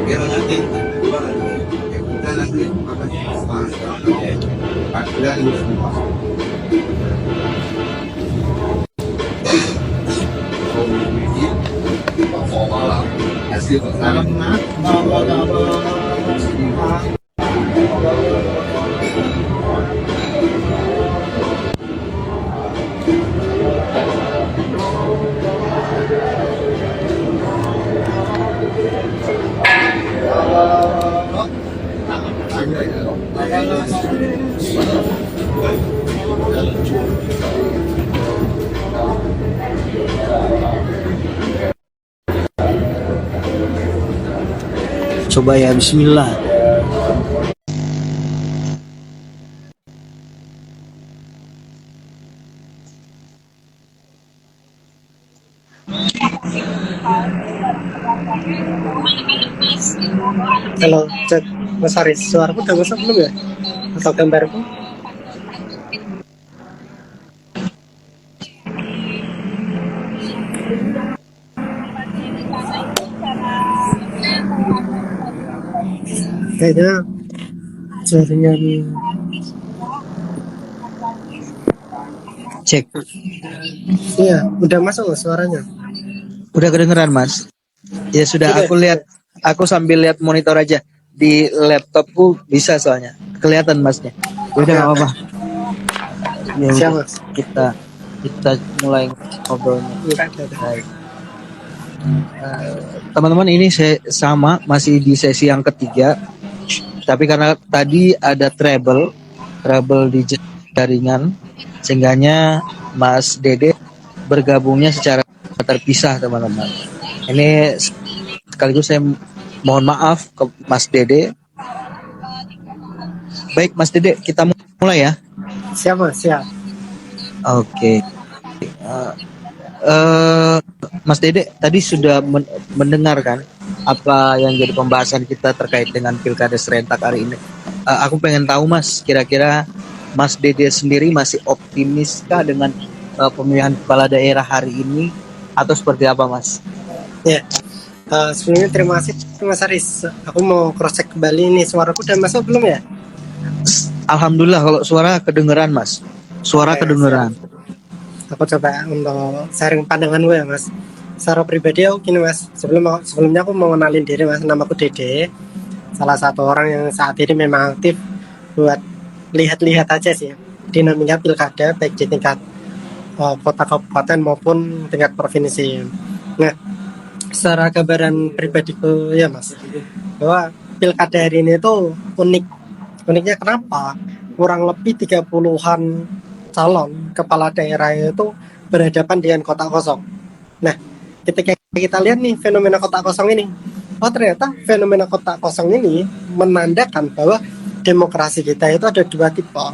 Pero natin, kita natin makakasama at lalo sa hasil pertama Coba ya, bismillah. Halo, cek Mas Haris, suaraku udah masuk belum ya? Atau gambarku? Kayaknya jaringan. Cek. Iya, udah masuk loh suaranya. Udah kedengeran, Mas? Ya sudah, Udah. aku lihat. Aku sambil lihat monitor aja. Di laptopku bisa soalnya. Kelihatan Masnya. Udah nggak apa-apa. Ya Siap, udah, Mas. kita mulai ngobrolnya. Enggak ada. Baik. Teman-teman, ini saya sama masih di sesi yang ketiga. Tapi karena tadi ada trouble di jaringan, sehingganya Mas Dede bergabungnya secara terpisah, teman-teman. Ini sekaligus saya mohon maaf ke Mas Dede. Baik, Mas Dede, kita mulai ya. Siap, Mas, siap. Oke. Mas Dede tadi sudah mendengarkan apa yang jadi pembahasan kita terkait dengan pilkada serentak hari ini. Aku pengen tahu, Mas, kira-kira Mas Dede sendiri masih optimiskah dengan pemilihan kepala daerah hari ini atau seperti apa, Mas? Ya. Sebelumnya terima kasih Mas Haris. Aku mau cross check kembali nih, suaraku udah masuk belum ya? Alhamdulillah kalau suara kedengeran, Mas. Suara Oke, kedengeran. Aku coba untuk sharing pandangan gue ya, Mas. Secara pribadi aku gini, Mas. Sebelumnya aku mau kenalin diri, Mas. Nama aku Dede. Salah satu orang yang saat ini memang aktif buat lihat-lihat aja sih dinamika pilkada baik di tingkat kota kabupaten maupun tingkat provinsi. Nah, secara gambaran pribadiku ya, Mas, bahwa pilkada hari ini itu unik. Uniknya kenapa? Kurang lebih 30-an calon kepala daerah itu berhadapan dengan kotak kosong. Nah, ketika kita lihat nih fenomena kotak kosong ini, ternyata fenomena kotak kosong ini menandakan bahwa demokrasi kita itu ada dua tipe.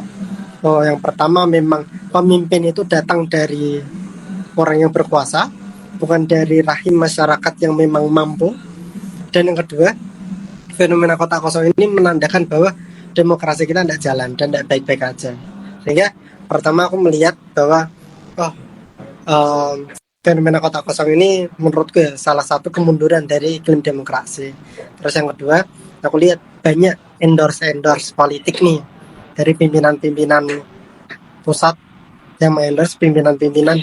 Yang pertama memang pemimpin itu datang dari orang yang berkuasa, bukan dari rahim masyarakat yang memang mampu. Dan yang kedua, fenomena kotak kosong ini menandakan bahwa demokrasi kita tidak jalan dan tidak baik-baik aja. Sehingga pertama aku melihat bahwa fenomena kotak kosong ini menurutku ya salah satu kemunduran dari iklim demokrasi. Terus yang kedua, aku lihat banyak endorse politik nih dari pimpinan-pimpinan pusat yang mengendorse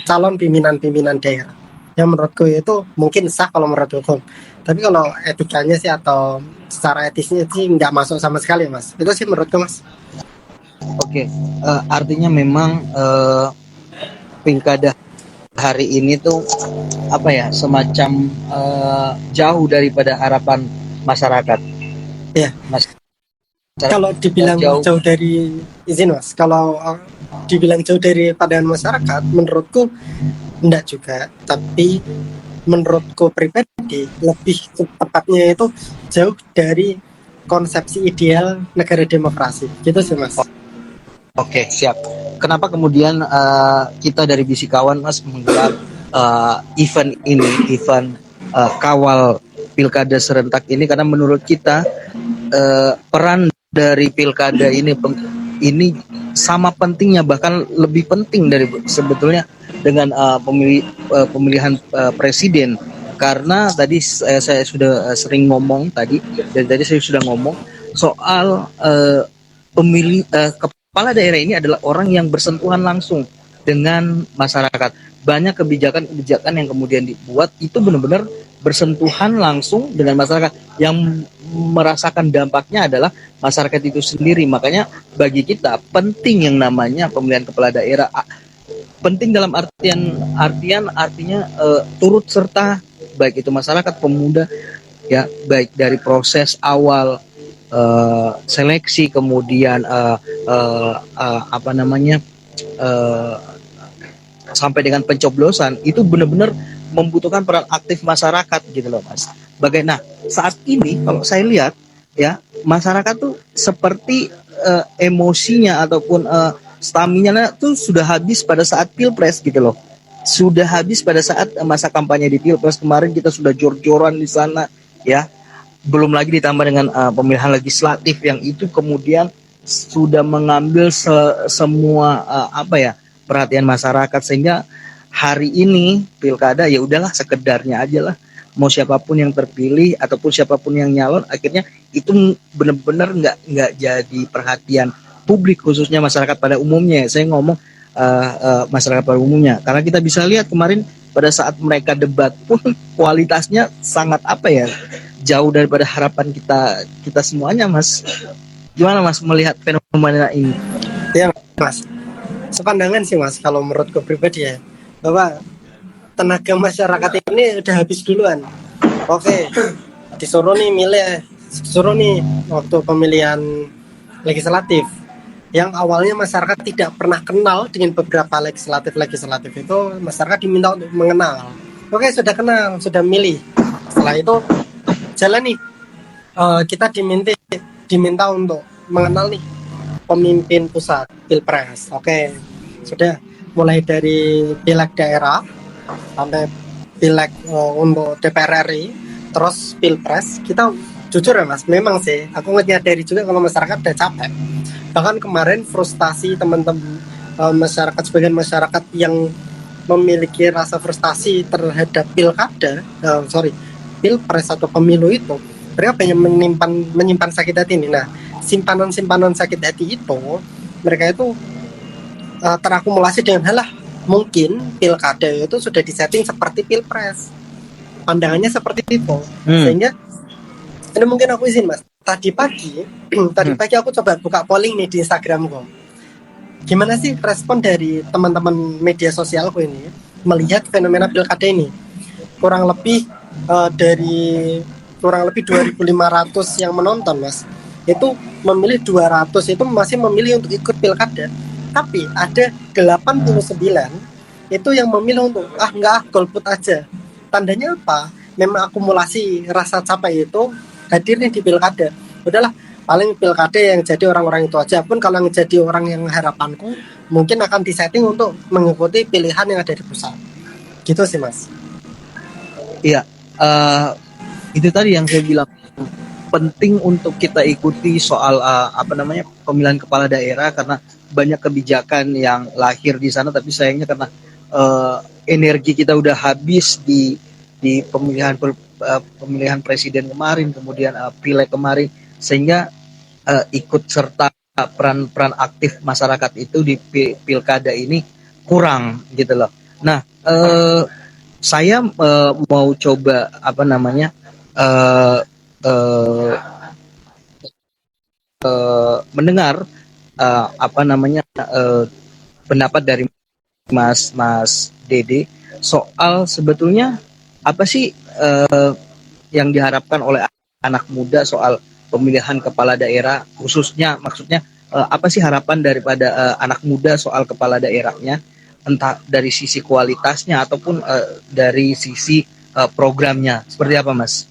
calon pimpinan daerah. Yang menurutku itu mungkin sah kalau menurut hukum. Tapi kalau etikanya sih atau secara etisnya sih nggak masuk sama sekali, Mas. Itu sih menurutku, Mas. Oke, artinya memang pilkada hari ini tuh apa ya, semacam jauh daripada harapan masyarakat. Ya. Kalau dibilang jauh dari izin, Mas. Kalau dibilang jauh dari pandangan masyarakat, menurutku enggak juga. Tapi menurutku pribadi lebih tepatnya itu jauh dari konsepsi ideal negara demokrasi. Gitu sih, Mas. Oke, siap. Kenapa kemudian kita dari Bisikawan, Mas, menggelar event kawal pilkada serentak ini? Karena menurut kita peran dari pilkada ini sama pentingnya, bahkan lebih penting dari sebetulnya dengan pemilihan presiden. karena tadi saya sudah sering ngomong tadi, dan tadi saya sudah ngomong soal pemilih kepala daerah ini adalah orang yang bersentuhan langsung dengan masyarakat. Banyak kebijakan-kebijakan yang kemudian dibuat itu benar-benar bersentuhan langsung dengan masyarakat. Yang merasakan dampaknya adalah masyarakat itu sendiri. Makanya bagi kita penting yang namanya pemilihan kepala daerah. Penting dalam artinya turut serta baik itu masyarakat, pemuda, ya, baik dari proses awal seleksi, kemudian sampai dengan pencoblosan, itu benar-benar membutuhkan peran aktif masyarakat gitu loh, Mas. Bagaimana saat ini kalau saya lihat ya, masyarakat tuh seperti emosinya ataupun stamina tuh sudah habis pada saat Pilpres gitu loh. Sudah habis pada saat masa kampanye di Pilpres kemarin, kita sudah jor-joran di sana ya. Belum lagi ditambah dengan pemilihan legislatif yang itu kemudian sudah mengambil semua perhatian masyarakat, sehingga hari ini pilkada ya udahlah sekedarnya aja lah, mau siapapun yang terpilih ataupun siapapun yang nyalon, akhirnya itu benar-benar nggak jadi perhatian publik, khususnya masyarakat pada umumnya. Saya ngomong masyarakat pada umumnya, karena kita bisa lihat kemarin pada saat mereka debat pun kualitasnya sangat jauh daripada harapan kita semuanya, Mas. Gimana Mas melihat fenomena ini? Ya Mas, sepandangan sih Mas, kalau menurutku pribadi ya, bahwa tenaga masyarakat ini udah habis duluan. Oke, disuruh nih waktu pemilihan legislatif, yang awalnya masyarakat tidak pernah kenal dengan beberapa legislatif itu, masyarakat diminta untuk mengenal. Oke, sudah kenal, sudah milih. Setelah itu jalan nih, kita diminta untuk mengenal nih pemimpin pusat Pilpres. Oke, sudah mulai dari pileg daerah sampai pileg untuk DPR RI, terus Pilpres. Kita jujur ya Mas, memang sih aku menyadari juga kalau masyarakat udah capek. Bahkan kemarin frustasi teman-teman masyarakat, sebagian masyarakat yang memiliki rasa frustasi terhadap Pilpres atau pemilu itu, mereka banyak menyimpan sakit hati ini. Nah, simpanan sakit hati itu mereka itu terakumulasi dengan mungkin pilkada itu sudah disetting seperti Pilpres, pandangannya seperti itu. Sehingga ini mungkin aku izin Mas, tadi pagi aku coba buka polling nih di Instagramku. Gimana sih respon dari teman-teman media sosialku ini melihat fenomena pilkada ini? Kurang lebih 2.500 yang menonton Mas, itu memilih 200 itu masih memilih untuk ikut pilkada. Tapi ada 89 itu yang memilih untuk golput aja. Tandanya apa? Memang akumulasi rasa capek itu hadir nih di pilkada. Udahlah, paling pilkada yang jadi orang-orang itu aja. Pun kalau yang jadi orang yang harapanku mungkin akan disetting untuk mengikuti pilihan yang ada di pusat. Gitu sih Mas. Iya, itu tadi yang saya bilang, penting untuk kita ikuti soal pemilihan kepala daerah, karena banyak kebijakan yang lahir di sana, tapi sayangnya karena energi kita udah habis di pemilihan presiden kemarin, kemudian pileg kemarin, sehingga ikut serta peran aktif masyarakat itu di pilkada ini kurang gitu loh. Nah, saya mau coba mendengar pendapat dari Mas Dede soal sebetulnya apa sih yang diharapkan oleh anak muda soal pemilihan kepala daerah, khususnya maksudnya apa sih harapan daripada anak muda soal kepala daerahnya, entah dari sisi kualitasnya ataupun dari sisi programnya. Seperti apa Mas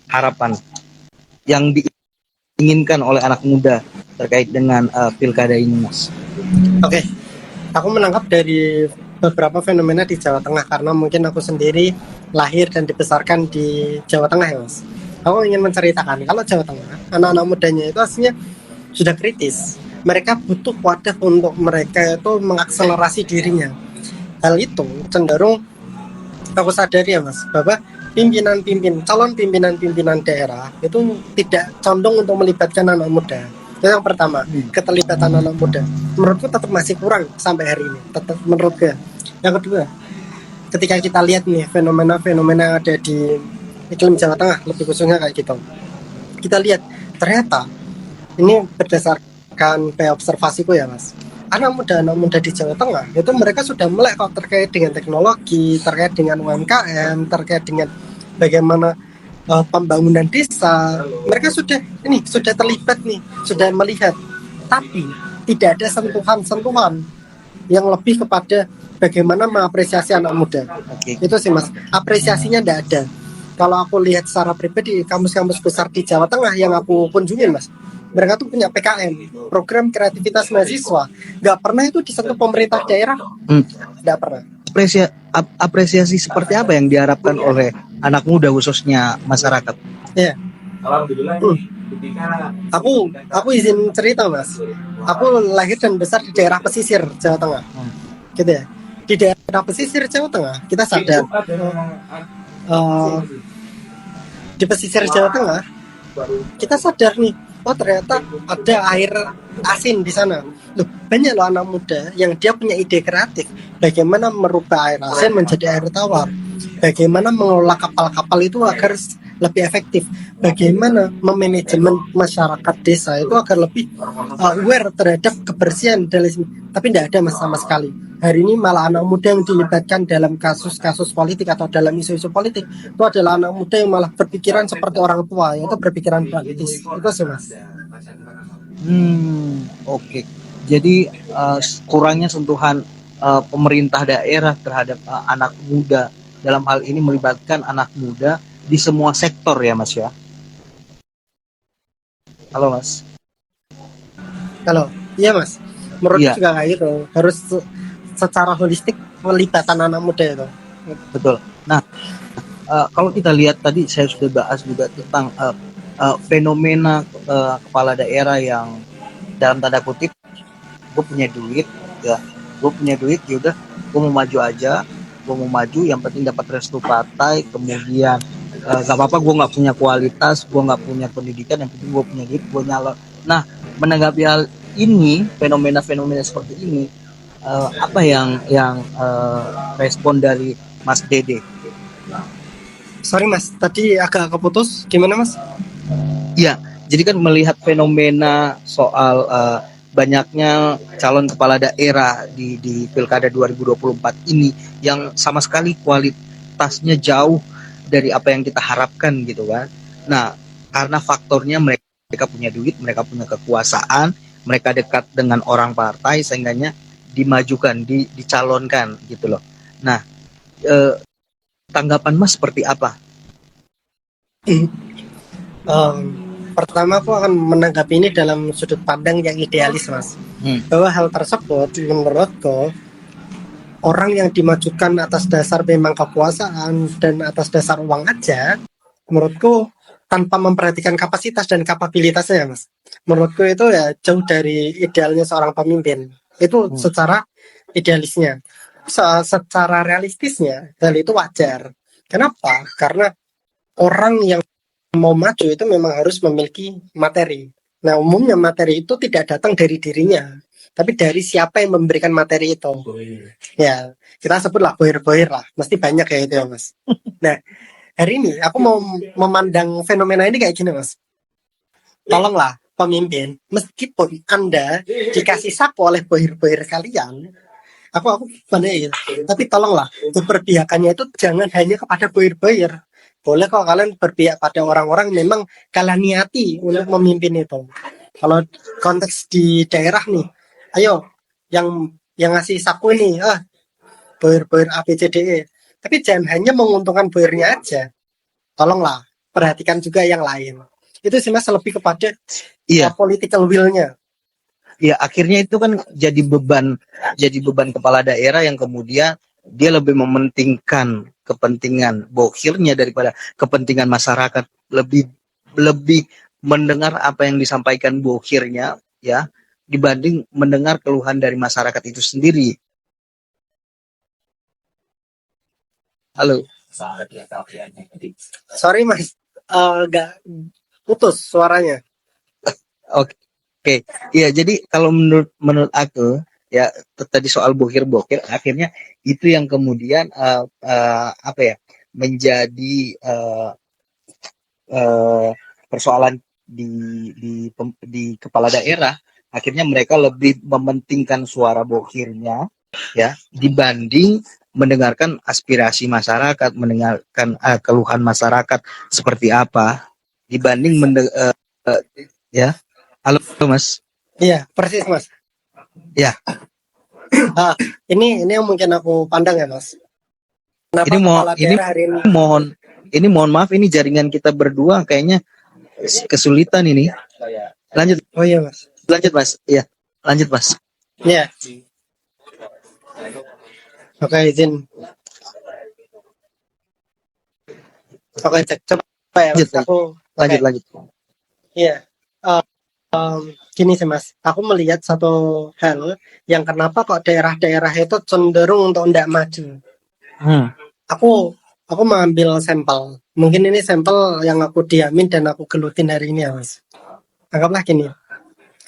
harapan yang diinginkan oleh anak muda terkait dengan pilkada ini Mas? Oke, aku menangkap dari beberapa fenomena di Jawa Tengah, karena mungkin aku sendiri lahir dan dibesarkan di Jawa Tengah ya Mas. Aku ingin menceritakan kalau Jawa Tengah, anak-anak mudanya itu aslinya sudah kritis. Mereka butuh wadah untuk mereka itu mengakselerasi dirinya. Hal itu cenderung aku sadari ya Mas, bahwa calon pimpinan daerah itu tidak condong untuk melibatkan anak muda. Itu yang pertama, keterlibatan anak muda. Menurutku tetap masih kurang sampai hari ini. Tetap menurutku. Yang kedua, ketika kita lihat nih fenomena-fenomena yang ada di iklim Jawa Tengah, lebih khususnya kayak gitu. Kita lihat ternyata ini berdasarkan observasiku ya Mas. Anak muda di Jawa Tengah itu mereka sudah melek kok terkait dengan teknologi, terkait dengan UMKM, terkait dengan bagaimana pembangunan desa. Mereka sudah terlibat nih, sudah melihat. Tapi tidak ada sentuhan-sentuhan yang lebih kepada bagaimana mengapresiasi anak muda. Itu sih Mas, apresiasinya tidak ada. Kalau aku lihat secara pribadi kampus-kampus besar di Jawa Tengah yang aku kunjungin Mas, mereka tuh punya PKM, program kreativitas mahasiswa, nggak pernah itu disentuh pemerintah daerah, nggak pernah. Apresiasi seperti apa yang diharapkan oleh anak muda khususnya masyarakat? Ya, aku izin cerita Mas, aku lahir dan besar di daerah pesisir Jawa Tengah, gitu ya. Di daerah pesisir Jawa Tengah kita sadar di pesisir Jawa Tengah kita sadar nih, oh ternyata ada air asin di sana. Loh, banyak loh anak muda yang dia punya ide kreatif bagaimana merubah air asin menjadi air tawar, bagaimana mengelola kapal-kapal itu agar lebih efektif, bagaimana memanajemen masyarakat desa itu agar lebih aware terhadap kebersihan dan tapi tidak ada sama sekali. Hari ini malah anak muda yang dilibatkan dalam kasus-kasus politik atau dalam isu-isu politik itu adalah anak muda yang malah berpikiran seperti orang tua, yaitu berpikiran praktis. Itu sih Mas. Oke. Jadi kurangnya sentuhan pemerintah daerah terhadap anak muda, dalam hal ini melibatkan anak muda di semua sektor ya Mas ya. Halo Mas. Halo, iya Mas. Menurut juga kayak gitu. Harus secara holistik pelibatan anak muda itu. Betul. Nah, kalau kita lihat tadi saya sudah bahas juga tentang fenomena kepala daerah yang dalam tanda kutip gue punya duit ya udah gue mau maju aja, gue mau maju yang penting dapat restu partai, kemudian gak apa-apa gue nggak punya kualitas, gue nggak punya pendidikan, yang penting gue punya duit, gue nyalon. Nah, menanggapi hal ini, fenomena-fenomena seperti ini, apa yang respon dari Mas Dede? Sorry Mas, tadi agak keputus. Gimana Mas? Ya, jadi kan melihat fenomena soal banyaknya calon kepala daerah di Pilkada 2024 ini yang sama sekali kualitasnya jauh dari apa yang kita harapkan gitu kan. Nah, karena faktornya mereka punya duit, mereka punya kekuasaan, mereka dekat dengan orang partai sehingganya dimajukan, dicalonkan gitu loh. Nah, tanggapan Mas seperti apa? Pertama aku akan menanggapi ini dalam sudut pandang yang idealis Mas, bahwa hal tersebut menurutku orang yang dimajukan atas dasar memang kekuasaan dan atas dasar uang aja, menurutku tanpa memperhatikan kapasitas dan kapabilitasnya Mas, menurutku itu ya jauh dari idealnya seorang pemimpin. Itu secara idealisnya. Secara realistisnya hal itu wajar. Kenapa? Karena orang yang mau maju itu memang harus memiliki materi. Nah, umumnya materi itu tidak datang dari dirinya, tapi dari siapa yang memberikan materi itu. Ya, kita sebutlah bohir-bohir lah. Mesti banyak ya itu ya Mas. Nah, hari ini aku mau memandang fenomena ini kayak gini Mas. Tolonglah pemimpin, meskipun Anda dikasih sapu oleh bohir-bohir kalian, aku pandai, tapi tolonglah keberpihakannya itu jangan hanya kepada bohir-bohir. Boleh kok kalian berpihak pada orang-orang memang kalian niati untuk memimpin itu. Kalau konteks di daerah nih, ayo yang ngasih sapu ini, bohir-bohir ABCDE. Tapi jangan hanya menguntungkan bohirnya aja. Tolonglah perhatikan juga yang lain. Itu sih Mas, lebih kepada political will-nya. Ya, akhirnya itu kan jadi beban kepala daerah yang kemudian dia lebih mementingkan kepentingan bohirnya daripada kepentingan masyarakat, lebih mendengar apa yang disampaikan bohirnya ya dibanding mendengar keluhan dari masyarakat itu sendiri. Halo. Sorry mas, nggak putus suaranya. Oke. Oke. Iya, jadi kalau menurut menurut aku ya tadi soal bokir-bokir akhirnya itu yang kemudian apa ya menjadi eh, persoalan di kepala daerah. Akhirnya mereka lebih mementingkan suara bokirnya ya dibanding mendengarkan aspirasi masyarakat, mendengarkan keluhan masyarakat seperti apa dibanding ya. Halo Mas. Iya persis mas. Ya, Ah, ini yang mungkin aku pandang ya mas. Kenapa ini mau kepala ini daerah hari ini? mohon maaf ini jaringan kita berdua kayaknya kesulitan ini. Lanjut Oh iya mas. lanjut Mas. Ya, lanjut Mas. Iya. Oke izin. Oke cek coba ya mas. Lanjut Aku lanjut oke. lanjut. Iya. Gini sih mas. Aku melihat satu hal yang kenapa kok daerah-daerah itu cenderung untuk tidak maju. Hmm. Aku mengambil sampel. Mungkin ini sampel yang aku diamin dan aku gelutin hari ini ya mas. Anggaplah gini.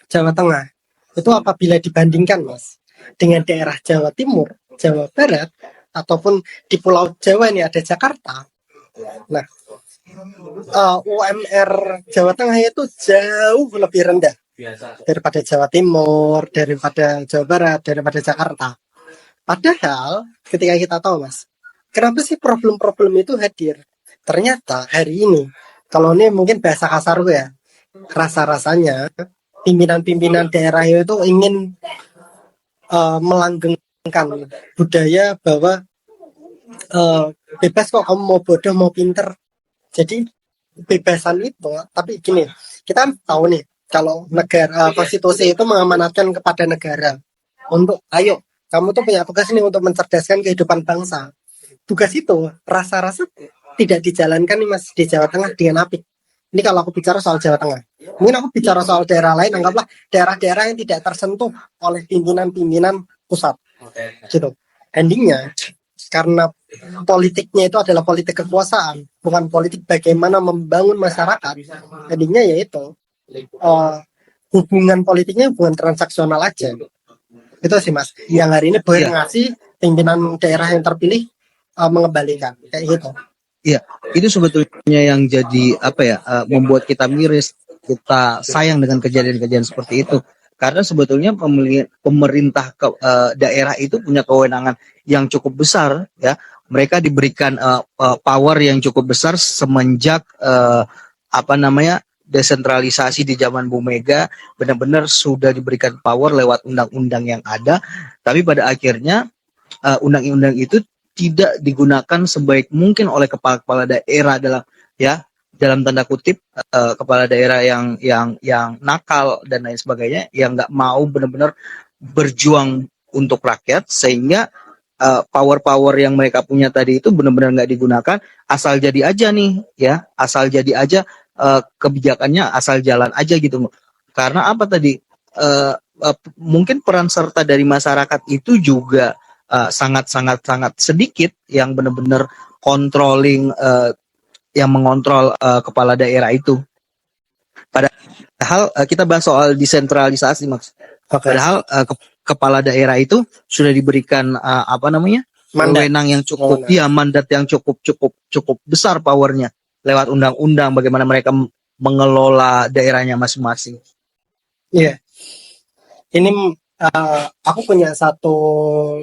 Jawa Tengah itu apabila dibandingkan mas dengan daerah Jawa Timur, Jawa Barat ataupun di Pulau Jawa ini ada Jakarta. Nah, UMR Jawa Tengah itu jauh lebih rendah daripada Jawa Timur, daripada Jawa Barat, daripada Jakarta. Padahal ketika kita tahu mas, kenapa sih problem-problem itu hadir? Ternyata hari ini, kalau ini mungkin bahasa kasar gue ya, rasa-rasanya pimpinan-pimpinan daerah itu ingin melanggengkan budaya bahwa bebas kok kamu mau bodoh mau pinter. Jadi bebasan itu, tapi gini, kita tahu nih kalau negara konstitusi itu mengamanatkan kepada negara untuk ayo kamu tuh punya tugas nih untuk mencerdaskan kehidupan bangsa. Tugas itu rasa-rasa tidak dijalankan nih mas di Jawa Tengah dengan apik. Ini kalau aku bicara soal Jawa Tengah. Mungkin aku bicara soal daerah lain, anggaplah daerah-daerah yang tidak tersentuh oleh pimpinan-pimpinan pusat. Gitu. Endingnya, karena politiknya itu adalah politik kekuasaan, bukan politik bagaimana membangun masyarakat. Endingnya yaitu hubungan politiknya hubungan transaksional aja. Itu sih mas. Yang hari ini boleh ngasih pimpinan daerah yang terpilih mengembalikan kayak gitu. Iya, itu sebetulnya yang jadi apa ya membuat kita miris, kita sayang dengan kejadian-kejadian seperti itu. Karena sebetulnya pemerintah daerah itu punya kewenangan yang cukup besar, ya. Mereka diberikan power yang cukup besar semenjak desentralisasi di zaman Bu Mega, benar-benar sudah diberikan power lewat undang-undang yang ada. Tapi pada akhirnya undang-undang itu tidak digunakan sebaik mungkin oleh kepala-kepala daerah dalam tanda kutip kepala daerah yang nakal dan lain sebagainya, yang nggak mau benar-benar berjuang untuk rakyat, sehingga power-power yang mereka punya tadi itu benar-benar nggak digunakan, asal jadi aja nih ya, asal jadi aja kebijakannya asal jalan aja gitu. Karena apa tadi mungkin peran serta dari masyarakat itu juga sangat sedikit yang benar-benar controlling yang mengontrol kepala daerah itu. Padahal kita bahas soal desentralisasi Mas. Padahal kepala daerah itu sudah diberikan wewenang yang cukup, mandat yang cukup besar powernya lewat undang-undang bagaimana mereka mengelola daerahnya masing-masing. Iya. Ini aku punya satu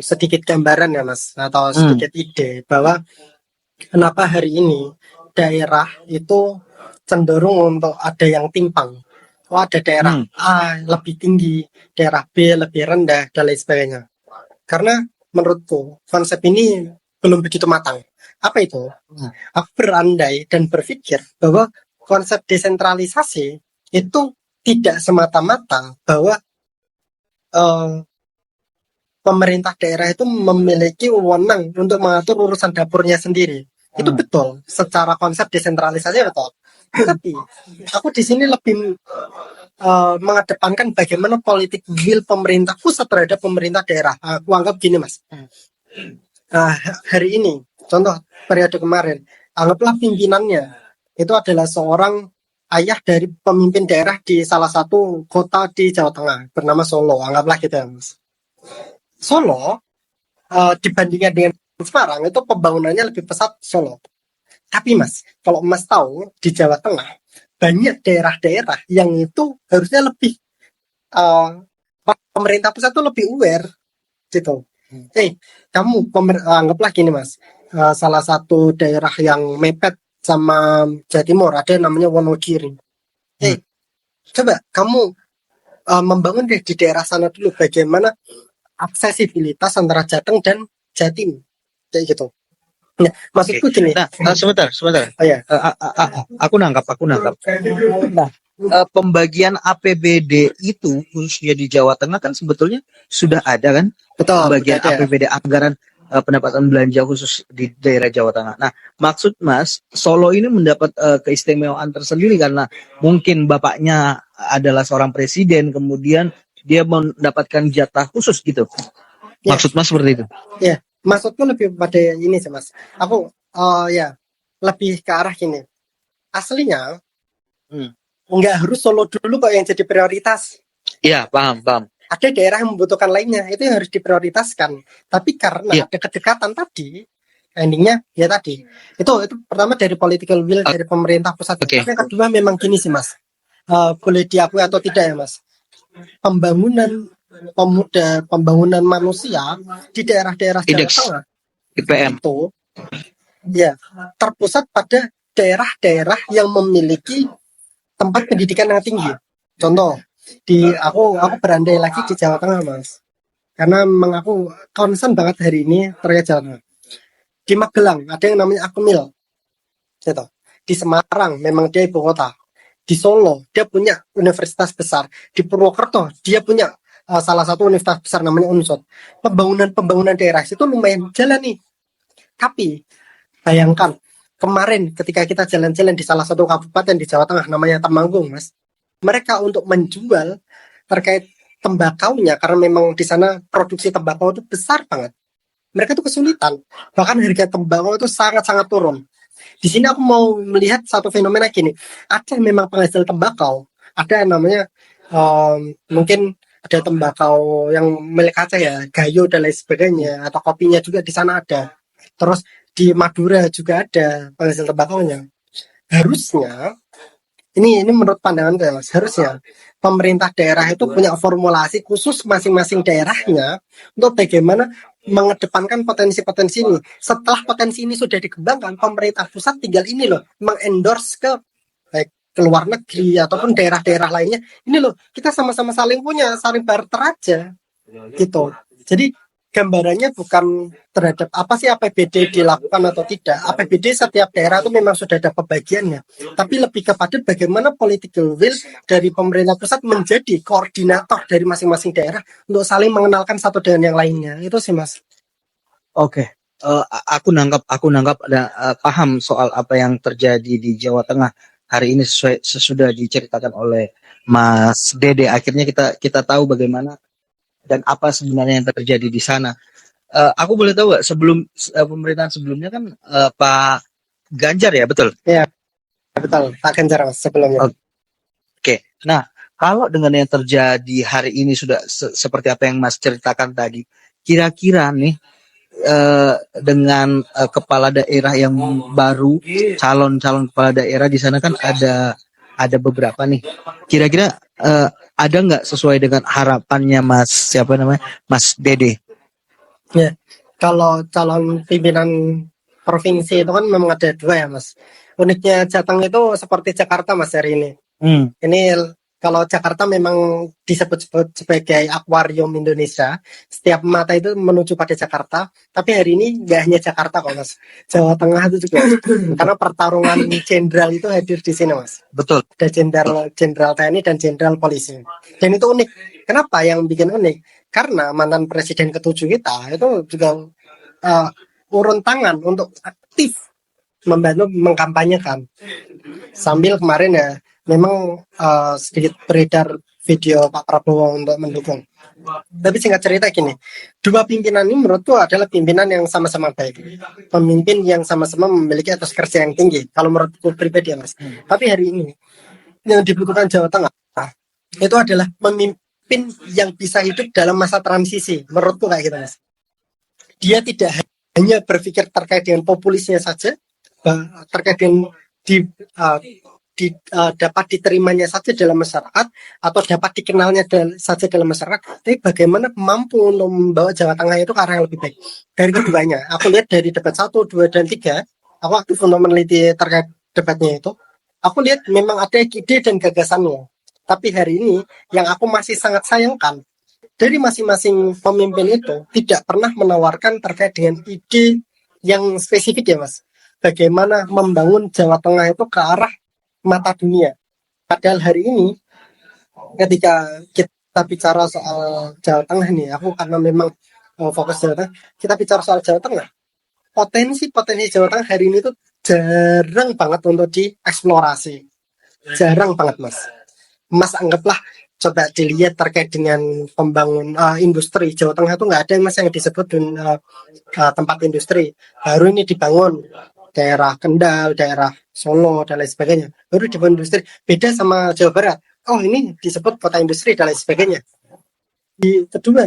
sedikit gambaran ya Mas, atau sedikit ide bahwa kenapa hari ini daerah itu cenderung untuk ada yang timpang. Oh ada daerah A lebih tinggi, daerah B lebih rendah dan lain sebagainya. Karena menurutku konsep ini belum begitu matang. Apa itu? Aku berandai dan berpikir bahwa konsep desentralisasi itu tidak semata-mata bahwa pemerintah daerah itu memiliki wewenang untuk mengatur urusan dapurnya sendiri. Itu betul, secara konsep desentralisasi betul. Tapi aku di sini lebih mengedepankan bagaimana politik will pemerintah pusat terhadap pemerintah daerah. Aku anggap gini mas. Hari ini Contoh periode kemarin, anggaplah pimpinannya itu adalah seorang ayah dari pemimpin daerah di salah satu kota di Jawa Tengah bernama Solo, anggaplah gitu ya Mas. Solo dibandingkan dengan Semarang itu pembangunannya lebih pesat Solo. Tapi Mas, kalau Mas tahu di Jawa Tengah banyak daerah-daerah yang itu harusnya lebih uh, pemerintah pusat tuh lebih aware gitu. Kamu anggaplah gini Mas, salah satu daerah yang mepet sama Jawa Timur ada yang namanya Wonogiri. Coba kamu membangun deh di daerah sana dulu bagaimana aksesibilitas antara Jateng dan Jatim kayak gitu. Nah, maksudku gini. Nah, sebentar. Oh ya. Aku nangkap. Nah, pembagian APBD itu khususnya di Jawa Tengah kan sebetulnya sudah ada kan? Betul. Pembagian Ada. APBD anggaran pendapatan belanja khusus di daerah Jawa Tengah. Nah, maksud Mas, Solo ini mendapat keistimewaan tersendiri karena mungkin bapaknya adalah seorang presiden, kemudian dia mendapatkan jatah khusus gitu. Ya. Maksud Mas seperti itu? Ya, maksudku lebih pada ini sih Mas. Aku ya lebih ke arah gini. Aslinya nggak harus Solo dulu kok yang jadi prioritas. Iya, paham. Ada daerah yang membutuhkan lainnya, itu yang harus diprioritaskan. Tapi karena ada kedekatan tadi, endingnya ya tadi. Itu pertama dari political will dari pemerintah pusat. Tapi yang kedua memang gini sih Mas. Boleh diakui atau tidak ya Mas? Pembangunan manusia di daerah-daerah Jawa Tengah IPM itu ya terpusat pada daerah-daerah yang memiliki tempat pendidikan yang tinggi. Contoh aku berandai lagi di Jawa Tengah Mas, karena memang aku concern banget hari ini terkait Jawa Tengah. Di Magelang ada yang namanya Akmil gitu. Di Semarang memang dia ibu kota. Di Solo dia punya universitas besar. Di Purwokerto dia punya salah satu universitas besar namanya Unsur. Pembangunan daerah itu lumayan jalan nih. Tapi bayangkan kemarin ketika kita jalan-jalan di salah satu kabupaten di Jawa Tengah namanya Temanggung Mas. Mereka untuk menjual terkait tembakaunya karena memang di sana produksi tembakau itu besar banget. Mereka tuh kesulitan. Bahkan harga tembakau itu sangat-sangat turun. Di sini aku mau melihat satu fenomena gini. Ada memang penghasil tembakau. Ada yang namanya mungkin ada tembakau yang milik Aceh ya, Gayo dan lain sebagainya, atau kopinya juga di sana ada. Terus di Madura juga ada penghasil tembakaunya. Harusnya ini menurut pandangan saya Mas, harusnya pemerintah daerah itu punya formulasi khusus masing-masing daerahnya untuk bagaimana mengedepankan potensi-potensi ini. Setelah potensi ini sudah dikembangkan, pemerintah pusat tinggal ini loh mengendorse baik ke luar negeri ataupun daerah-daerah lainnya. Ini loh, kita sama-sama saling punya, saling barter aja gitu. Jadi gambarannya bukan terhadap apa sih APBD dilakukan atau tidak. APBD setiap daerah itu memang sudah ada pembagiannya. Tapi lebih kepada bagaimana political will dari pemerintah pusat menjadi koordinator dari masing-masing daerah untuk saling mengenalkan satu dengan yang lainnya. Itu sih Mas. Oke. Aku nangkap ada paham soal apa yang terjadi di Jawa Tengah hari ini sesudah diceritakan oleh Mas Dede. Akhirnya kita tahu bagaimana dan apa sebenarnya yang terjadi di sana. Aku boleh tahu nggak sebelum pemerintahan sebelumnya kan Pak Ganjar ya, betul? Iya, betul. Pak Ganjar sebelumnya. Oke. Nah, kalau dengan yang terjadi hari ini sudah seperti apa yang Mas ceritakan tadi, kira-kira nih dengan kepala daerah yang baru, calon kepala daerah di sana kan ada beberapa nih. Kira-kira ada nggak sesuai dengan harapannya Mas Mas Dede? Ya, kalau calon pimpinan provinsi itu kan memang ada dua ya Mas. Uniknya Jateng itu seperti Jakarta Mas hari ini. Ini kalau Jakarta memang disebut sebagai akuarium Indonesia. Setiap mata itu menuju pada Jakarta. Tapi hari ini nggak hanya Jakarta kok Mas. Jawa Tengah itu juga. Karena pertarungan jenderal itu hadir di sini Mas. Betul. Ada jenderal TNI dan jenderal polisi. Dan itu unik. Kenapa yang bikin unik? Karena mantan presiden ke-7 kita itu juga urun tangan untuk aktif membantu mengkampanyekan. Sambil kemarin ya memang sedikit beredar video Pak Prabowo untuk mendukung. Tapi singkat cerita gini, dua pimpinan ini menurutku adalah pimpinan yang sama-sama baik, pemimpin yang sama-sama memiliki etos kerja yang tinggi. Kalau menurutku pribadi ya Mas. Tapi hari ini yang dibutuhkan Jawa Tengah itu adalah pemimpin yang bisa hidup dalam masa transisi. Menurutku kayak gitu Mas. Dia tidak hanya berpikir terkait dengan populisnya saja, terkait dengan dapat diterimanya saja dalam masyarakat atau dapat dikenalnya saja dalam masyarakat, tapi bagaimana mampu untuk membawa Jawa Tengah itu ke arah yang lebih baik. Dari keduanya, aku lihat dari debat 1, 2, dan 3, aku aktif untuk meneliti terkait debatnya itu, aku lihat memang ada ide dan gagasannya. Tapi hari ini yang aku masih sangat sayangkan, dari masing-masing pemimpin itu tidak pernah menawarkan terkait dengan ide yang spesifik ya Mas. Bagaimana membangun Jawa Tengah itu ke arah mata dunia. Padahal hari ini ketika kita bicara soal Jawa Tengah nih, aku karena memang fokus Jawa Tengah, kita bicara soal Jawa Tengah, potensi Jawa Tengah hari ini tuh jarang banget untuk dieksplorasi. Jarang banget Mas anggaplah, coba dilihat terkait dengan pembangun industri Jawa Tengah tuh nggak ada Mas yang disebut tempat industri. Baru ini dibangun daerah Kendal, daerah Solo, dan lain sebagainya. Baru dibangun industri. Beda sama Jawa Barat. Oh, ini disebut kota industri, dan lain sebagainya. Kedua,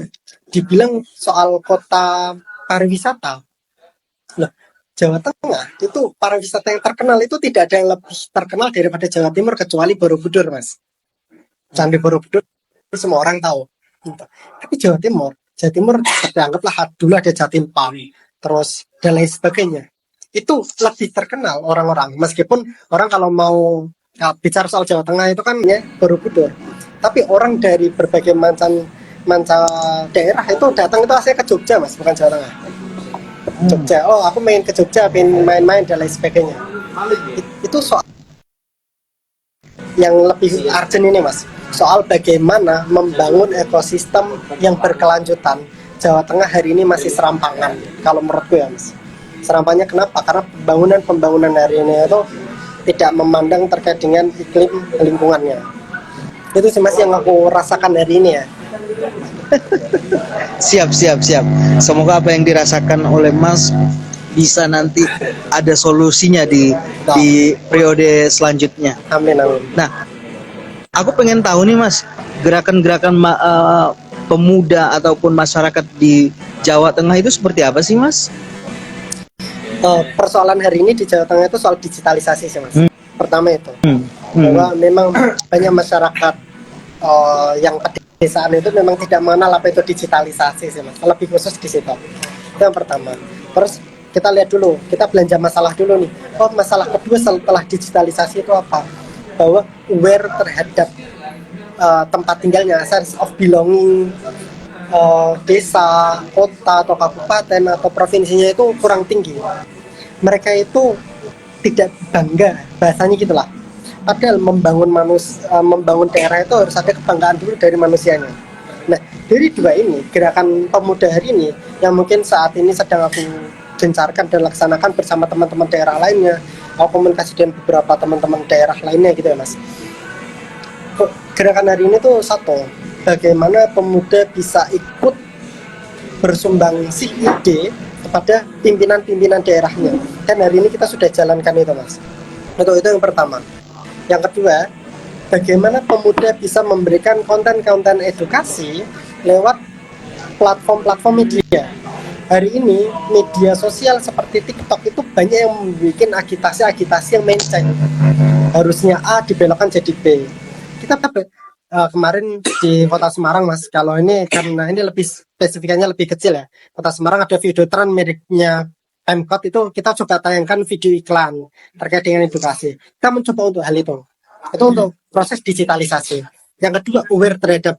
dibilang soal kota pariwisata. Loh, Jawa Tengah itu pariwisata yang terkenal itu tidak ada yang lebih terkenal daripada Jawa Timur kecuali Borobudur, Mas. Candi Borobudur itu semua orang tahu. Tapi Jawa Timur anggaplah dulu ada Jatim Pam, terus dan lain sebagainya. Itu lebih terkenal orang-orang, meskipun orang kalau mau bicara soal Jawa Tengah itu kan ya Borobudur, tapi orang dari berbagai macam daerah itu datang itu asalnya ke Jogja Mas, bukan Jawa Tengah. Jogja, oh aku main ke Jogja, pengen main-main dan lain sebagainya. Itu soal yang lebih urgent ini Mas, soal bagaimana membangun ekosistem yang berkelanjutan. Jawa Tengah hari ini masih serampangan kalau menurutku ya Mas. Serampannya kenapa? Karena pembangunan hari ini itu tidak memandang terkait dengan iklim lingkungannya. Itu sih Mas yang aku rasakan hari ini ya. Siap. Semoga apa yang dirasakan oleh Mas bisa nanti ada solusinya di periode selanjutnya. Amin. Nah, aku pengen tahu nih Mas, gerakan-gerakan pemuda ataupun masyarakat di Jawa Tengah itu seperti apa sih Mas? Persoalan hari ini di Jawa Tengah itu soal digitalisasi sih Mas. Pertama itu bahwa memang banyak masyarakat yang pedesaan itu memang tidak mengenal apa itu digitalisasi sih Mas. Lebih khusus di situ. Itu yang pertama. Terus kita lihat dulu, kita belanja masalah dulu nih. Oh, masalah kedua setelah digitalisasi itu apa? Bahwa aware terhadap tempat tinggalnya, sense of belonging desa, kota, atau kabupaten, atau provinsinya itu kurang tinggi. Mereka itu tidak bangga, bahasanya gitulah. Padahal membangun daerah itu harus ada kebanggaan dulu dari manusianya. Nah, dari dua ini, gerakan pemuda hari ini, yang mungkin saat ini sedang aku gencarkan dan laksanakan bersama teman-teman daerah lainnya, aku komunikasi dengan beberapa teman-teman daerah lainnya gitu ya Mas. Gerakan hari ini tuh satu, bagaimana pemuda bisa ikut bersumbangsi ide kepada pimpinan-pimpinan daerahnya. Dan hari ini kita sudah jalankan itu Mas. Itu yang pertama. Yang kedua, bagaimana pemuda bisa memberikan konten-konten edukasi lewat platform-platform media. Hari ini media sosial seperti TikTok itu banyak yang membuat agitasi yang melenceng. Harusnya A dibelokkan jadi B. Kita kemarin di Kota Semarang Mas, kalau ini karena ini lebih spesifikannya lebih kecil ya. Kota Semarang ada video tren miliknya Pemkot, itu kita coba tayangkan video iklan terkait dengan edukasi. Kita mencoba untuk hal itu. Itu untuk proses digitalisasi. Yang kedua, aware terhadap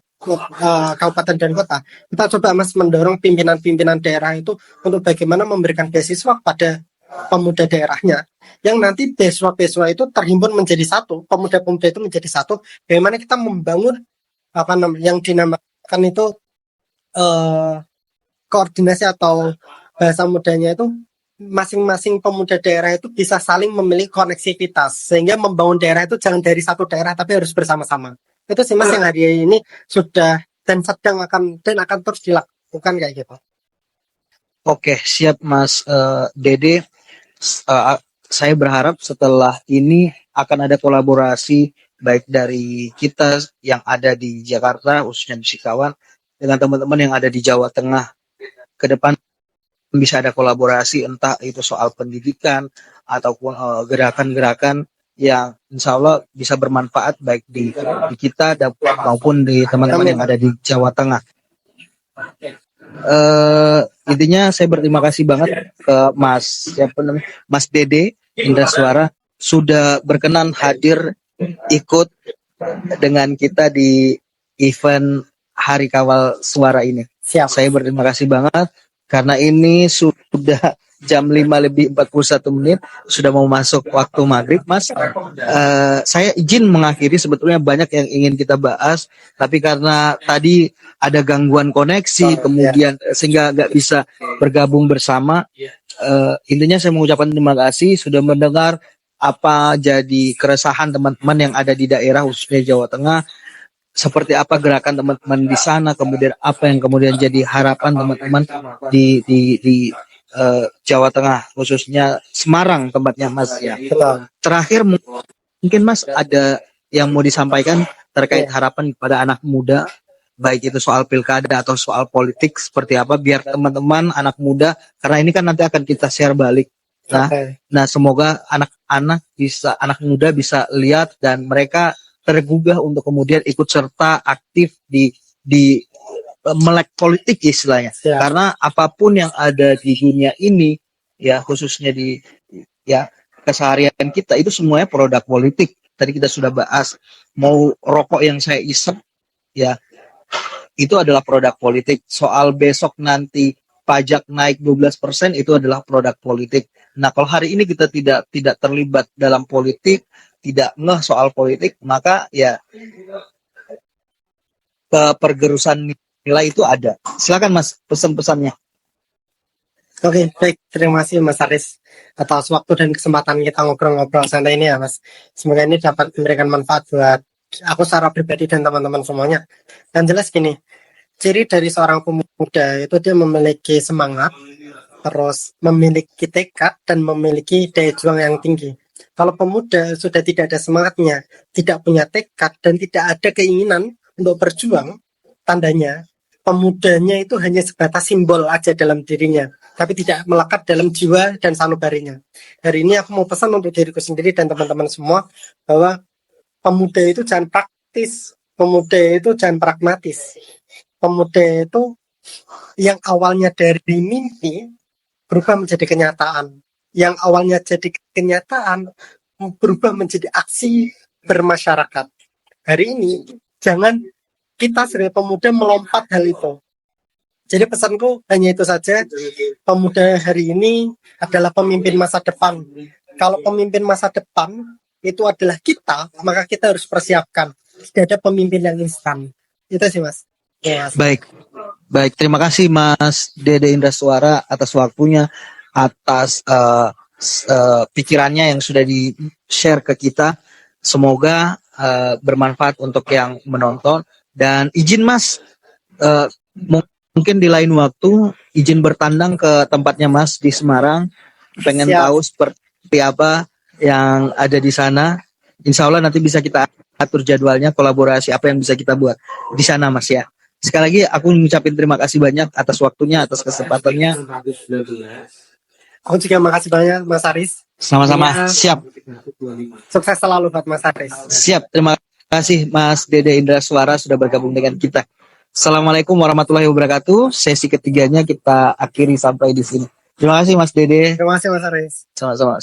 kabupaten dan kota. Kita coba Mas mendorong pimpinan-pimpinan daerah itu untuk bagaimana memberikan beasiswa kepada pemuda daerahnya, yang nanti beasiswa itu terhimpun menjadi satu, pemuda-pemuda itu menjadi satu. Bagaimana kita membangun yang dinamakan itu koordinasi, atau bahasa mudanya itu masing-masing pemuda daerah itu bisa saling memiliki koneksivitas, sehingga membangun daerah itu jangan dari satu daerah tapi harus bersama-sama. Itu sih Mas yang hari ini sudah dan sedang akan terus dilakukan kayak gitu. Oke, siap Mas Dede. Saya berharap setelah ini akan ada kolaborasi baik dari kita yang ada di Jakarta, khususnya di Sikawan, dengan teman-teman yang ada di Jawa Tengah. Ke depan bisa ada kolaborasi, entah itu soal pendidikan ataupun gerakan-gerakan yang insya Allah bisa bermanfaat baik di kita maupun di teman-teman yang ada di Jawa Tengah. Intinya saya berterima kasih banget ke Mas Dede Indra Suara sudah berkenan hadir ikut dengan kita di event Hari Kawal Suara ini. Siap. Saya berterima kasih banget karena ini sudah jam 5:41 sudah mau masuk waktu maghrib, Mas. Saya izin mengakhiri, sebetulnya banyak yang ingin kita bahas, tapi karena tadi ada gangguan koneksi, kemudian sehingga nggak bisa bergabung bersama. Intinya saya mengucapkan terima kasih sudah mendengar apa jadi keresahan teman-teman yang ada di daerah khususnya Jawa Tengah. Seperti apa gerakan teman-teman di sana, kemudian apa yang kemudian jadi harapan teman-teman di Jawa Tengah, khususnya Semarang tempatnya Mas ya. Betul. Terakhir mungkin Mas ada yang mau disampaikan terkait harapan kepada anak muda, baik itu soal pilkada atau soal politik seperti apa, biar teman-teman anak muda, karena ini kan nanti akan kita share balik. Nah semoga anak muda bisa lihat dan mereka tergugah untuk kemudian ikut serta aktif di melek politik istilahnya. Siap. Karena apapun yang ada di dunia ini ya, khususnya di keseharian kita itu semuanya produk politik. Tadi kita sudah bahas, mau rokok yang saya isep ya itu adalah produk politik. Soal besok nanti pajak naik 12% itu adalah produk politik. Nah, kalau hari ini kita tidak terlibat dalam politik, tidak ngeh soal politik, maka ya pergerusan nilai itu ada. Silakan Mas, pesan-pesannya. Oke, baik. Terima kasih Mas Aris atas waktu dan kesempatan kita ngobrol-ngobrol santai ini ya Mas. Semoga ini dapat memberikan manfaat buat aku secara pribadi dan teman-teman semuanya. Dan jelas gini, ciri dari seorang pemuda itu dia memiliki semangat, terus memiliki tekad dan memiliki daya juang yang tinggi. Kalau pemuda sudah tidak ada semangatnya, tidak punya tekad dan tidak ada keinginan untuk berjuang, tandanya pemudanya itu hanya sebatas simbol aja dalam dirinya, tapi tidak melekat dalam jiwa dan sanubarinya. Hari ini aku mau pesan untuk diriku sendiri dan teman-teman semua bahwa pemuda itu jangan praktis, pemuda itu jangan pragmatis. Pemuda itu yang awalnya dari mimpi berubah menjadi kenyataan. Yang awalnya jadi kenyataan berubah menjadi aksi bermasyarakat. Hari ini jangan kita sebagai pemuda melompat hal itu. Jadi pesanku hanya itu saja. Pemuda hari ini adalah pemimpin masa depan. Kalau pemimpin masa depan itu adalah kita, maka kita harus persiapkan. Tidak ada pemimpin yang instan. Itu sih Mas. Ya, Mas. Baik, terima kasih Mas Dede Indra Suara atas waktunya, atas pikirannya yang sudah di-share ke kita. Semoga bermanfaat untuk yang menonton. Dan izin Mas, mungkin di lain waktu, izin bertandang ke tempatnya Mas di Semarang. Pengen Siap. tahu seperti apa yang ada di sana. Insya Allah nanti bisa kita atur jadwalnya, kolaborasi apa yang bisa kita buat di sana Mas ya. Sekali lagi aku mengucapkan terima kasih banyak atas waktunya, atas kesempatannya. Aku juga makasih banyak Mas Aris. Sama-sama, siap. Sukses selalu buat Mas Aris. Siap, terima kasih Mas Dede Indra Suara sudah bergabung dengan kita. Assalamualaikum warahmatullahi wabarakatuh. Sesi ketiganya kita akhiri sampai di sini. Terima kasih Mas Dede. Terima kasih Mas Aris. Sama-sama.